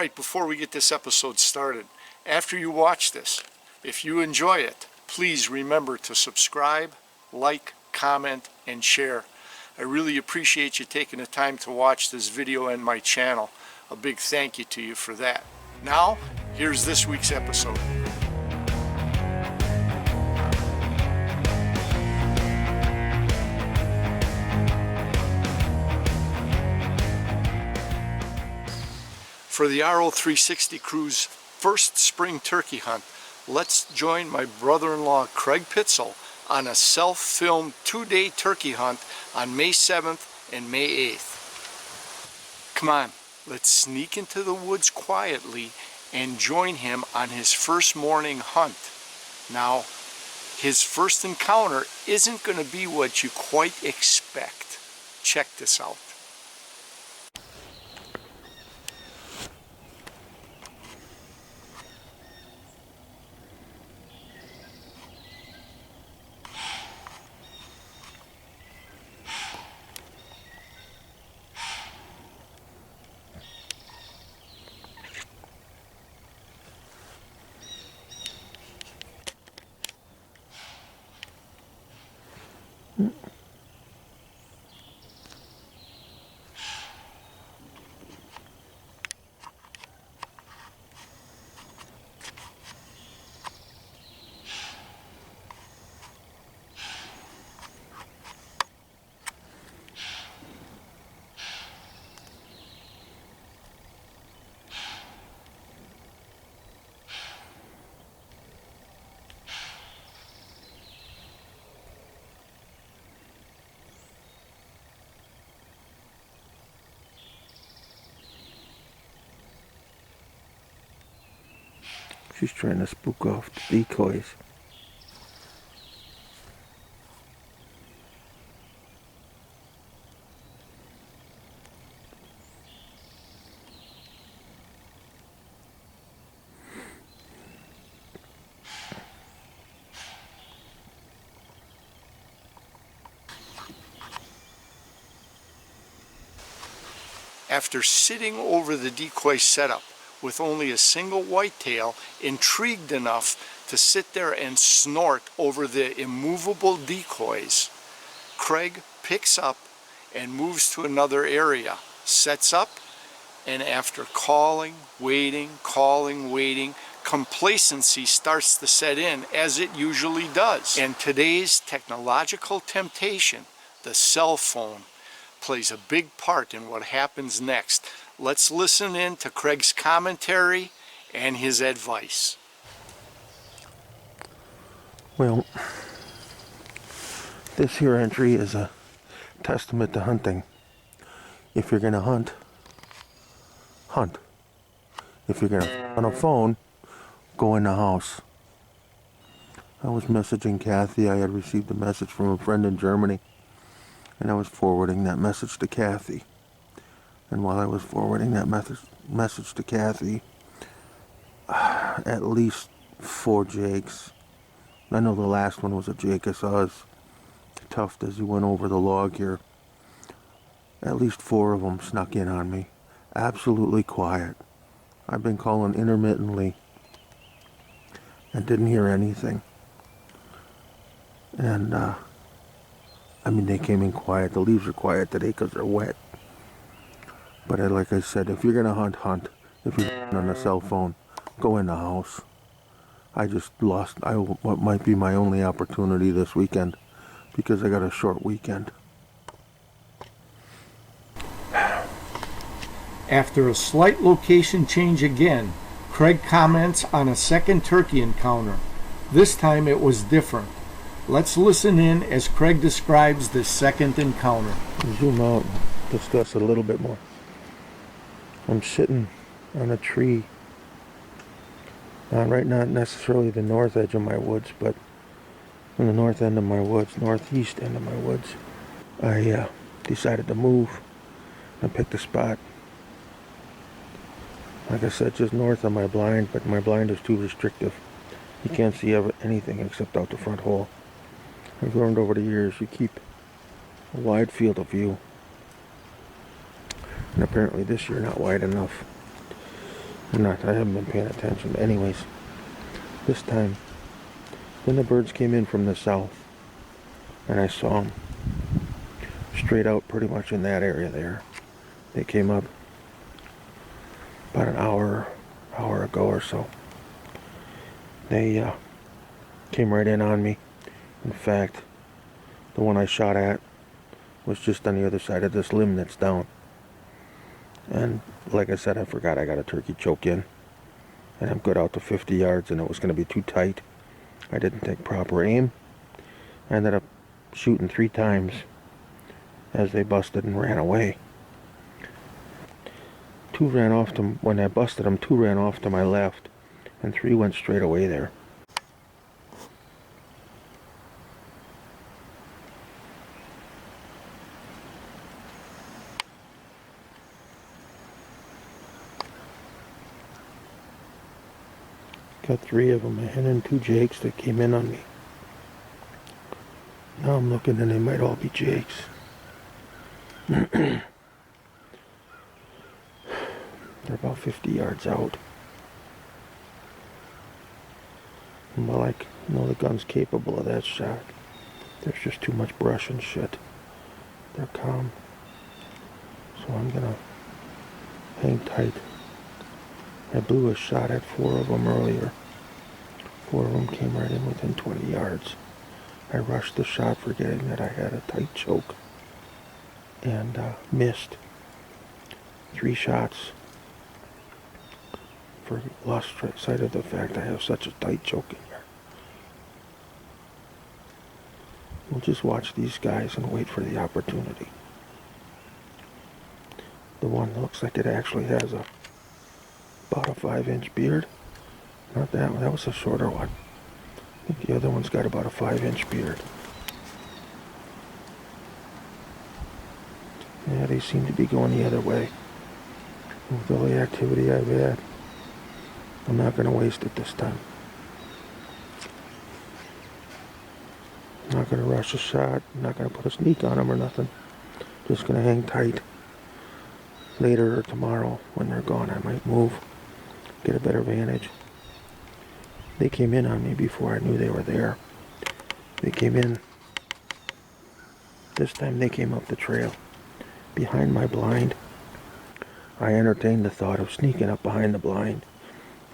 Alright, before we get this episode started, after you watch this, if you enjoy it, please remember to subscribe, like, comment, and share. I really appreciate you taking the time to watch this video and my channel. A big thank you to you for that. Now, here's this week's episode. For the RO360 crew's first spring turkey hunt, let's join my brother-in-law Craig Pitzl on a self-filmed 2-day turkey hunt on May 7th and May 8th. Come on, let's sneak into the woods quietly and join him on his first morning hunt. Now, his first encounter isn't going to be what you quite expect. Check this out. She's trying to spook off the decoys. After sitting over the decoy setup with only a single whitetail, intrigued enough to sit there and snort over the immovable decoys, Craig picks up and moves to another area, sets up, and after calling, waiting, complacency starts to set in, as it usually does. And today's technological temptation, the cell phone, plays a big part in what happens next. Let's listen in to Craig's commentary and his advice. Well, this here entry is a testament to hunting. If you're gonna hunt, hunt. If you're gonna on a phone, go in the house. I was messaging Kathy. I had received a message from a friend in Germany, and I was forwarding that message to Kathy. And while I was forwarding that message to Kathy, at least 4 jakes. I know the last one was a jake I saw as tough as he went over the log here. At least 4 of them snuck in on me. Absolutely quiet. I've been calling intermittently and didn't hear anything. And, I mean, they came in quiet. The leaves are quiet today because they're wet. But like I said, if you're going to hunt, hunt. If you're on a cell phone, go in the house. I just lost what might be my only opportunity this weekend because I got a short weekend. After a slight location change again, Craig comments on a second turkey encounter. This time it was different. Let's listen in as Craig describes this second encounter. Zoom out and discuss it a little bit more. I'm sitting on a tree, not necessarily the north edge of my woods, but on the north end of my woods, northeast end of my woods. I decided to move. I picked a spot, like I said, just north of my blind, but my blind is too restrictive. You can't see anything except out the front hole. I've learned over the years you keep a wide field of view. And apparently this year not wide enough. I haven't been paying attention. Anyways, this time, then the birds came in from the south, and I saw them straight out pretty much in that area there. They came up about an hour ago or so. They came right in on me. In fact, the one I shot at was just on the other side of this limb that's down. And like I said, I forgot I got a turkey choke in. And I'm good out to 50 yards, and it was going to be too tight. I didn't take proper aim. I ended up shooting 3 times as they busted and ran away. 2 ran off to, when I busted them, 2 ran off to my left, and 3 went straight away there. Got 3 of them, a hen and 2 jakes that came in on me. Now I'm looking and they might all be jakes. They're about 50 yards out. And while I know the gun's capable of that shot, there's just too much brush and shit. They're calm. So I'm gonna hang tight. I blew a shot at 4 of them earlier. 4 of them came right in within 20 yards. I rushed the shot forgetting that I had a tight choke and missed 3 shots. Lost sight of the fact I have such a tight choke in here. We'll just watch these guys and wait for the opportunity. The one looks like it actually has about a 5-inch beard. Not that one, that was a shorter one. I think the other one's got about a 5-inch beard. Yeah, they seem to be going the other way. With all the activity I've had, I'm not going to waste it this time. I'm not going to rush a shot. I'm not going to put a sneak on them or nothing. Just going to hang tight. Later or tomorrow, when they're gone, I might move, get a better vantage. They came in on me before I knew they were there. They came in. This time they came up the trail, behind my blind. I entertained the thought of sneaking up behind the blind.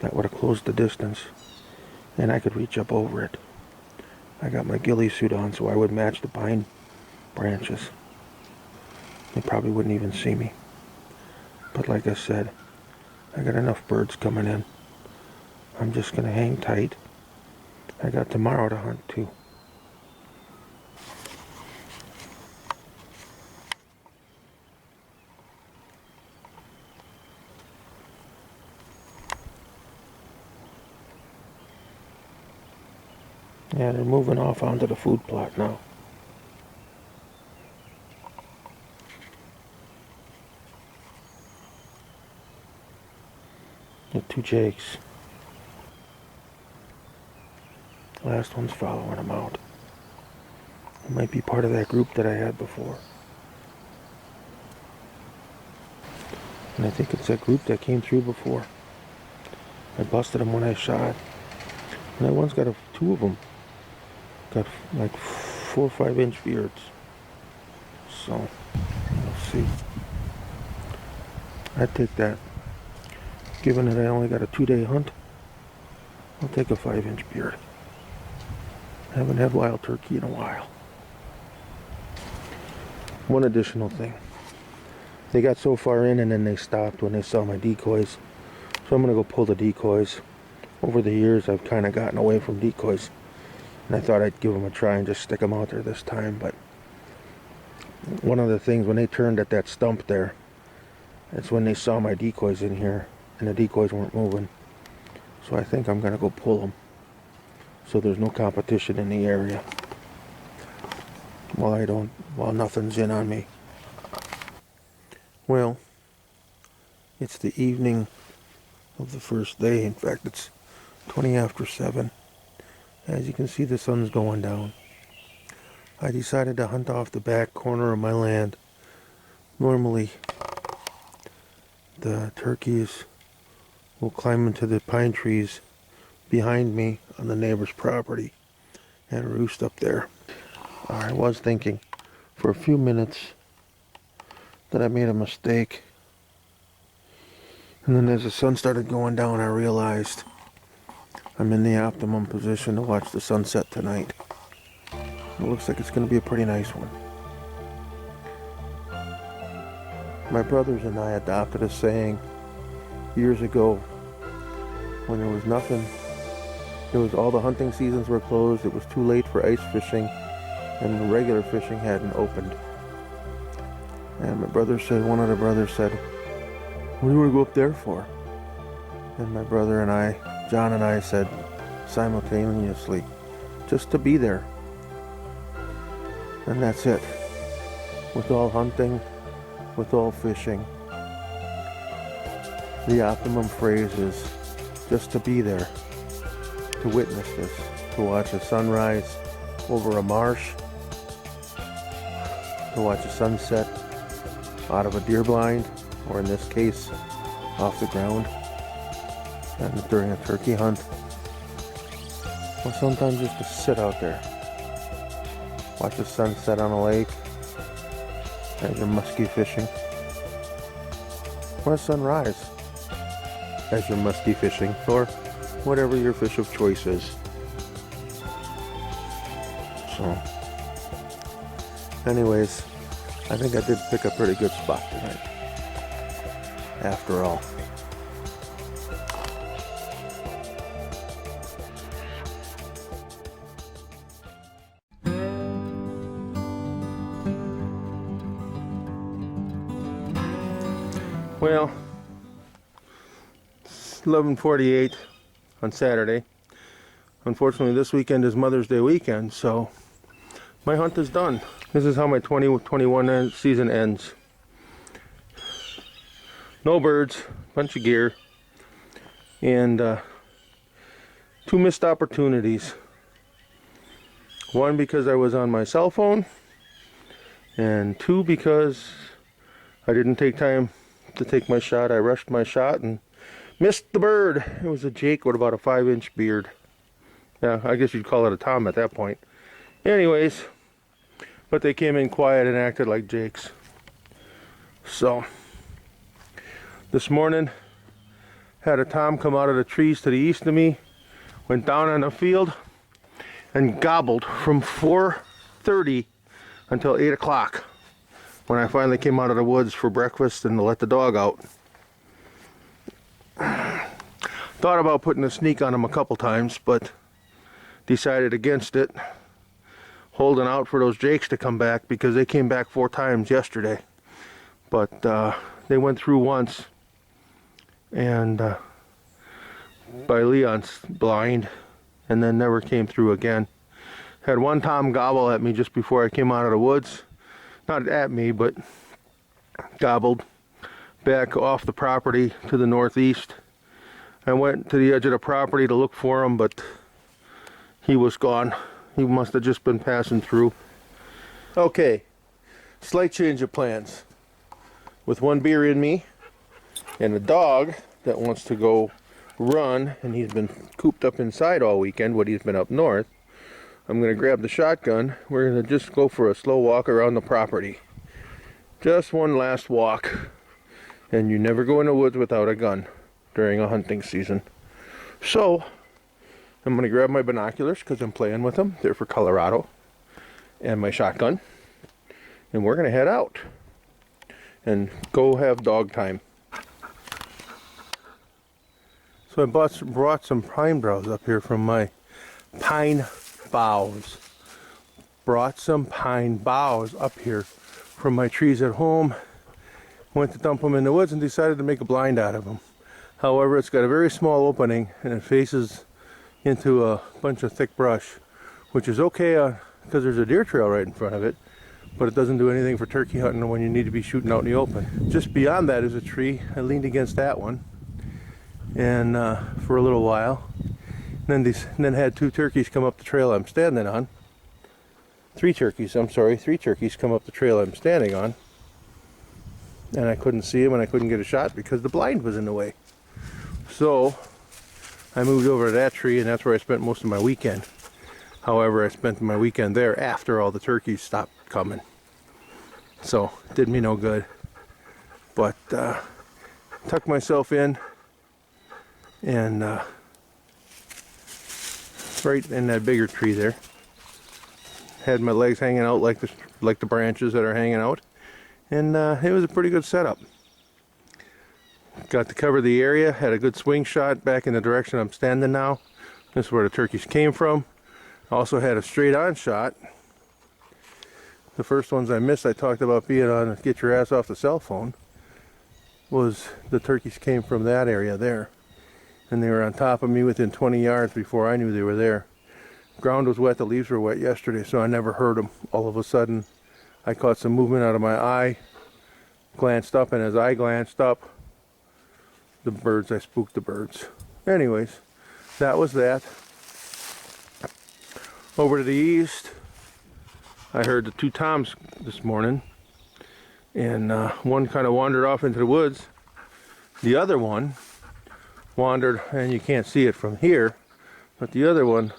That would have closed the distance, and I could reach up over it. I got my ghillie suit on so I would match the pine branches. They probably wouldn't even see me. But like I said, I got enough birds coming in. I'm just going to hang tight. I got tomorrow to hunt too. Yeah, they're moving off onto the food plot now. The 2 jakes. Last one's following them out. It might be part of that group that I had before. And I think it's that group that came through before. I busted them when I shot. And that one's got 2 of them. Got like 4 or 5-inch beards. So, let's see. I'd take that. Given that I only got a 2-day hunt, I'll take a 5-inch beard. I haven't had wild turkey in a while. One additional thing. They got so far in and then they stopped when they saw my decoys. So I'm going to go pull the decoys. Over the years I've kind of gotten away from decoys. And I thought I'd give them a try and just stick them out there this time. But one of the things, when they turned at that stump there, that's when they saw my decoys in here. And the decoys weren't moving. So I think I'm going to go pull them. So there's no competition in the area. While nothing's in on me. Well, it's the evening of the first day. In fact, it's 20 after 7. As you can see, the sun's going down. I decided to hunt off the back corner of my land. Normally, the turkeys We'll climb into the pine trees behind me on the neighbor's property and roost up there. I was thinking for a few minutes that I made a mistake. And then as the sun started going down, I realized I'm in the optimum position to watch the sunset tonight. It looks like it's going to be a pretty nice one. My brothers and I adopted a saying years ago when there was nothing. It was all the hunting seasons were closed. It was too late for ice fishing, and the regular fishing hadn't opened. And my brother said, one of the brothers said, "What do you want to go up there for?" And my brother and I, John and I, said simultaneously, "Just to be there." And that's it. With all hunting, with all fishing, the optimum phrase is just to be there, to witness this, to watch a sunrise over a marsh, to watch a sunset out of a deer blind, or in this case, off the ground, and during a turkey hunt, or sometimes just to sit out there, watch the sunset on a lake as you're musky fishing, or a sunrise as you're musky fishing, or whatever your fish of choice is. So, anyways, I think I did pick a pretty good spot tonight, after all. Well, it's 11:48 on Saturday. Unfortunately, this weekend is Mother's Day weekend, so my hunt is done. This is how my 2021 season ends. No birds, bunch of gear, and 2 missed opportunities. One because I was on my cell phone, and 2 because I didn't take time to take my shot. I rushed my shot and missed the bird. It was a jake with about a 5-inch beard. Yeah, I guess you'd call it a tom at that point. Anyways, but they came in quiet and acted like jakes. So, this morning, had a tom come out of the trees to the east of me, went down on the field, and gobbled from 4:30 until 8 o'clock. When I finally came out of the woods for breakfast and to let the dog out. Thought about putting a sneak on him a couple times, but decided against it. Holding out for those jakes to come back, because they came back 4 times yesterday. But they went through once, and by Leon's blind, and then never came through again. Had one tom gobble at me just before I came out of the woods. Not at me, but gobbled back off the property to the northeast. I went to the edge of the property to look for him, but he was gone. He must have just been passing through. Okay, slight change of plans. With 1 beer in me and a dog that wants to go run, and he's been cooped up inside all weekend when he's been up north, I'm going to grab the shotgun. We're going to just go for a slow walk around the property. Just one last walk. And you never go in the woods without a gun during a hunting season. So, I'm going to grab my binoculars because I'm playing with them. They're for Colorado. And my shotgun. And we're going to head out. And go have dog time. So I brought some pine boughs up here from my pine boughs. Brought some pine boughs up here from my trees at home. Went to dump them in the woods and decided to make a blind out of them. However, it's got a very small opening and it faces into a bunch of thick brush, which is okay because there's a deer trail right in front of it, but it doesn't do anything for turkey hunting when you need to be shooting out in the open. Just beyond that is a tree. I leaned against that one and for a little while. Then had 2 turkeys come up the trail I'm standing on. 3 turkeys come up the trail I'm standing on. And I couldn't see them and I couldn't get a shot because the blind was in the way. So I moved over to that tree, and that's where I spent most of my weekend. However, I spent my weekend there after all the turkeys stopped coming. So it did me no good. But tucked myself in, and right in that bigger tree there. Had my legs hanging out like the branches that are hanging out. And it was a pretty good setup. Got to cover the area, had a good swing shot back in the direction I'm standing now. This is where the turkeys came from. Also had a straight on shot. The first ones I missed, I talked about being on get your ass off the cell phone, was the turkeys came from that area there. And they were on top of me within 20 yards before I knew they were there. Ground was wet, the leaves were wet yesterday, so I never heard them. All of a sudden, I caught some movement out of my eye, glanced up, and as I glanced up, I spooked the birds. Anyways, that was that. Over to the east, I heard the two toms this morning, and one kind of wandered off into the woods. The other one wandered, and you can't see it from here, but the other one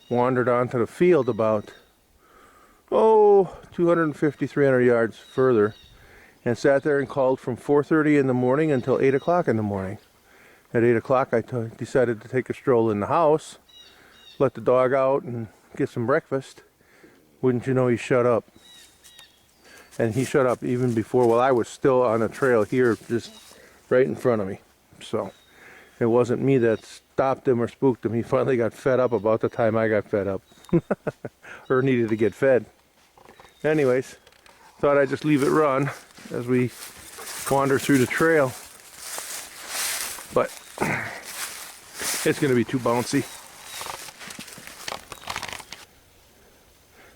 wandered onto the field about 250, 300 yards further, and sat there and called from 4:30 in the morning until 8 o'clock in the morning. At 8 o'clock I decided to take a stroll in the house, let the dog out and get some breakfast. Wouldn't you know, he shut up. And he shut up even before, while I was still on a trail here just right in front of me. So it wasn't me that stopped him or spooked him. He finally got fed up about the time I got fed up. Or needed to get fed. Anyways, thought I'd just leave it run as we wander through the trail. But it's going to be too bouncy.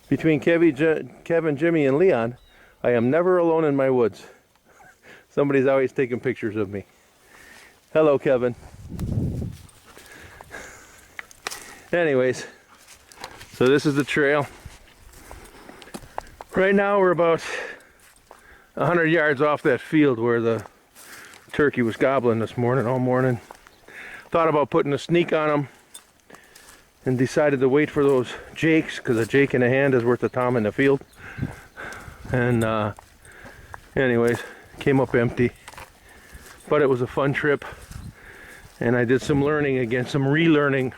Between Kevin, Jimmy, and Leon, I am never alone in my woods. Somebody's always taking pictures of me. Hello, Kevin. Anyways, so this is the trail. Right now we're about 100 yards off that field where the turkey was gobbling this morning, all morning. Thought about putting a sneak on them and decided to wait for those jakes, because a jake in a hand is worth a tom in the field. And anyways, came up empty. But it was a fun trip, and I did some learning again, some relearning.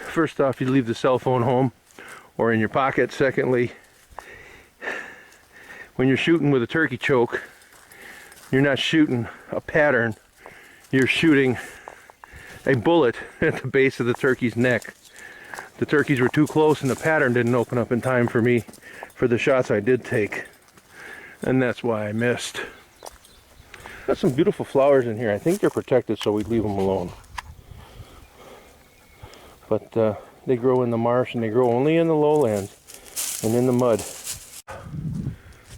First off, you leave the cell phone home or in your pocket. Secondly, when you're shooting with a turkey choke, you're not shooting a pattern, you're shooting a bullet at the base of the turkey's neck. The turkeys were too close and the pattern didn't open up in time for me for the shots I did take, and that's why I missed. Got some beautiful flowers in here. I think they're protected, so we leave them alone. But they grow in the marsh, and they grow only in the lowlands and in the mud.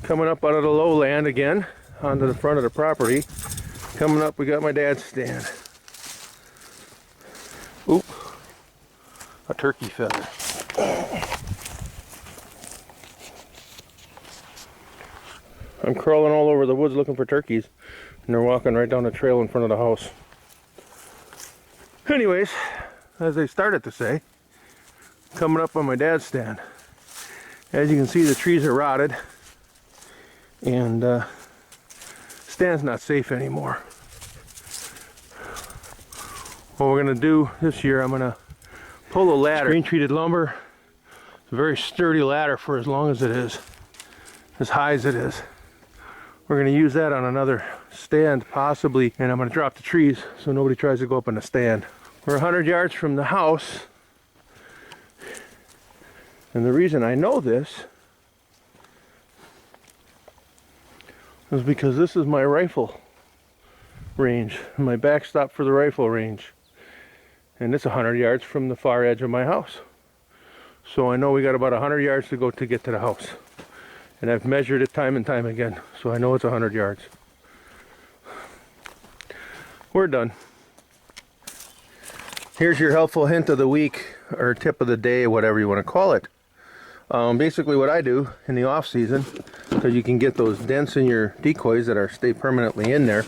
Coming up out of the lowland again, onto the front of the property. Coming up, we got my dad's stand. Oop, a turkey feather. I'm crawling all over the woods looking for turkeys, and they're walking right down the trail in front of the house. Anyways, as I started to say, coming up on my dad's stand. As you can see, the trees are rotted, and stand's not safe anymore. What we're gonna do this year, I'm gonna pull a ladder. Screen treated lumber. It's a very sturdy ladder for as long as it is, as high as it is. We're gonna use that on another stand possibly, and I'm gonna drop the trees so nobody tries to go up on the stand. We're 100 yards from the house, and the reason I know this is because this is my rifle range, my backstop for the rifle range, and it's 100 yards from the far edge of my house. So I know we got about 100 yards to go to get to the house, and I've measured it time and time again, so I know it's 100 yards. We're done. Here's your helpful hint of the week, or tip of the day, whatever you want to call it. Basically what I do in the off season, because you can get those dents in your decoys that stay permanently in there,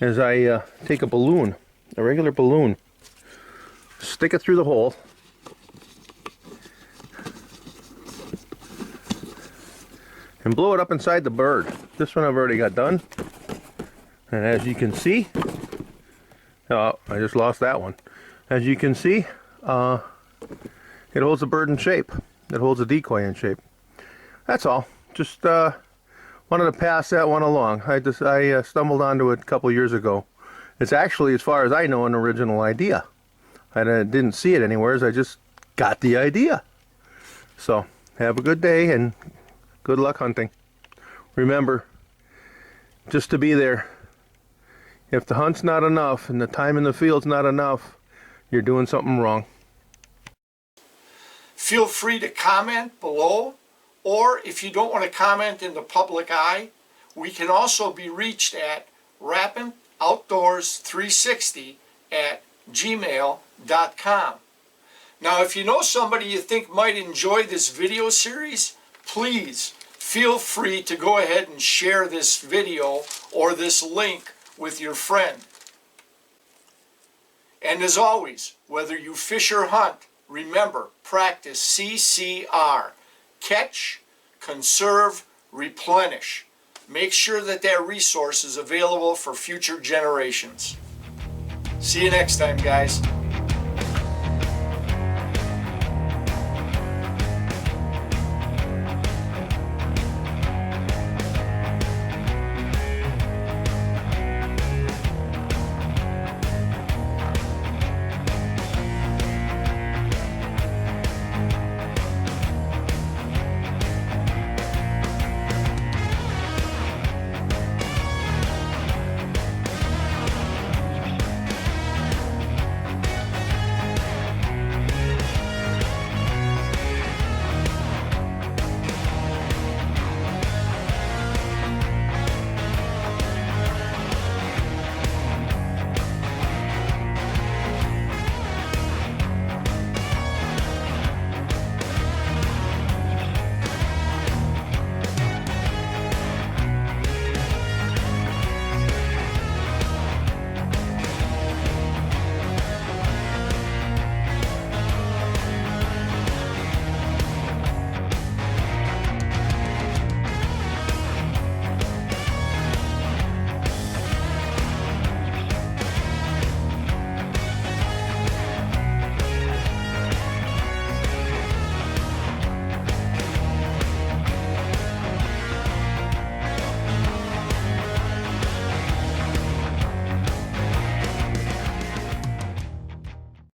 is I take a balloon, a regular balloon, stick it through the hole, and blow it up inside the bird. This one I've already got done. And as you can see, oh, I just lost that one. As you can see, it holds the bird in shape. It holds the decoy in shape. That's all. Just wanted to pass that one along. I stumbled onto it a couple years ago. It's actually, as far as I know, an original idea. I didn't see it anywhere. I just got the idea. So, have a good day and good luck hunting. Remember, just to be there. If the hunt's not enough and the time in the field's not enough, you're doing something wrong. Feel free to comment below, or if you don't want to comment in the public eye, we can also be reached at rapingoutdoors360@gmail.com. Now, if you know somebody you think might enjoy this video series, please feel free to go ahead and share this video or this link with your friend. And as always, whether you fish or hunt, remember, practice CCR. Catch, conserve, replenish. Make sure that that resource is available for future generations. See you next time, guys.